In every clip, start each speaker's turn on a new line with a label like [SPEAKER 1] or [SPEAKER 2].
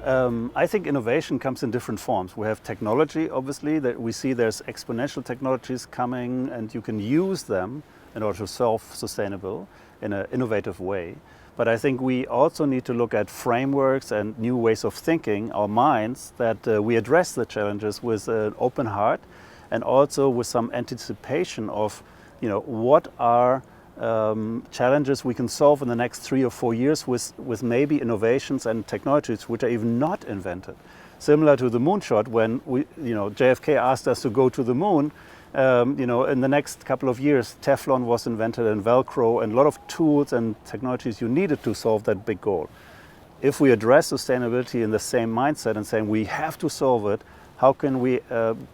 [SPEAKER 1] I think innovation comes in different forms. We have technology, obviously, that we see there's exponential technologies coming and you can use them in order to solve sustainable in an innovative way. But I think we also need to look at frameworks and new ways of thinking, our minds, that we address the challenges with an open heart and also with some anticipation of, what are challenges we can solve in the next 3 or 4 years with maybe innovations and technologies which are even not invented. Similar to the moonshot, when JFK asked us to go to the moon, in the next couple of years, Teflon was invented and Velcro and a lot of tools and technologies you needed to solve that big goal. If we address sustainability in the same mindset and saying we have to solve it, how can we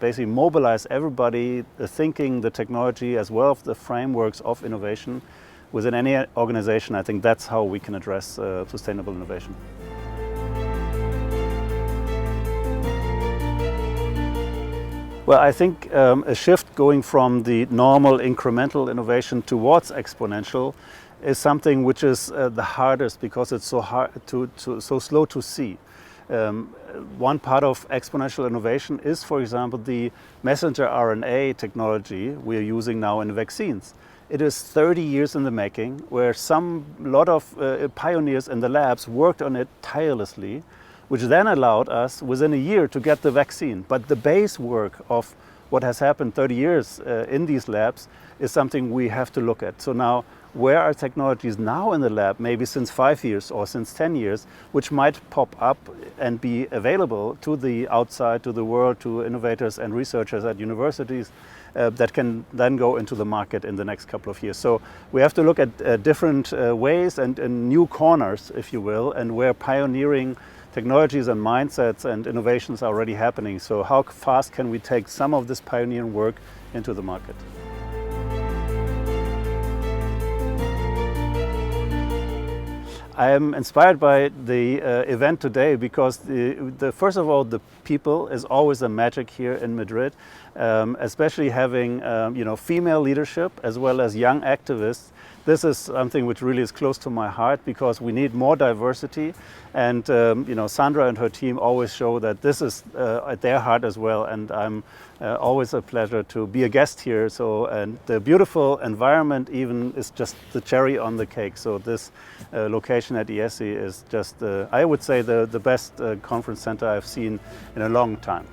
[SPEAKER 1] basically mobilize everybody, the thinking, the technology, as well as the frameworks of innovation within any organization? I think that's how we can address sustainable innovation. Well, I think a shift going from the normal incremental innovation towards exponential is something which is the hardest because it's so hard so slow to see. One part of exponential innovation is, for example, the messenger RNA technology we are using now in vaccines. It is 30 years in the making, where a lot of pioneers in the labs worked on it tirelessly, which then allowed us within a year to get the vaccine. But the base work of what has happened 30 years in these labs is something we have to look at. So now, where are technologies now in the lab, maybe since 5 years or since 10 years, which might pop up and be available to the outside, to the world, to innovators and researchers at universities that can then go into the market in the next couple of years. So we have to look at different ways and new corners, if you will, and where pioneering technologies and mindsets and innovations are already happening. So how fast can we take some of this pioneering work into the market? I am inspired by the event today because first of all, the people is always a magic here in Madrid, especially having female leadership as well as young activists. This is something which really is close to my heart because we need more diversity, and Sandra and her team always show that this is at their heart as well, and I'm always a pleasure to be a guest here. So, and the beautiful environment even is just the cherry on the cake. So this location at ESI is just, I would say, the best conference center I've seen in a long time.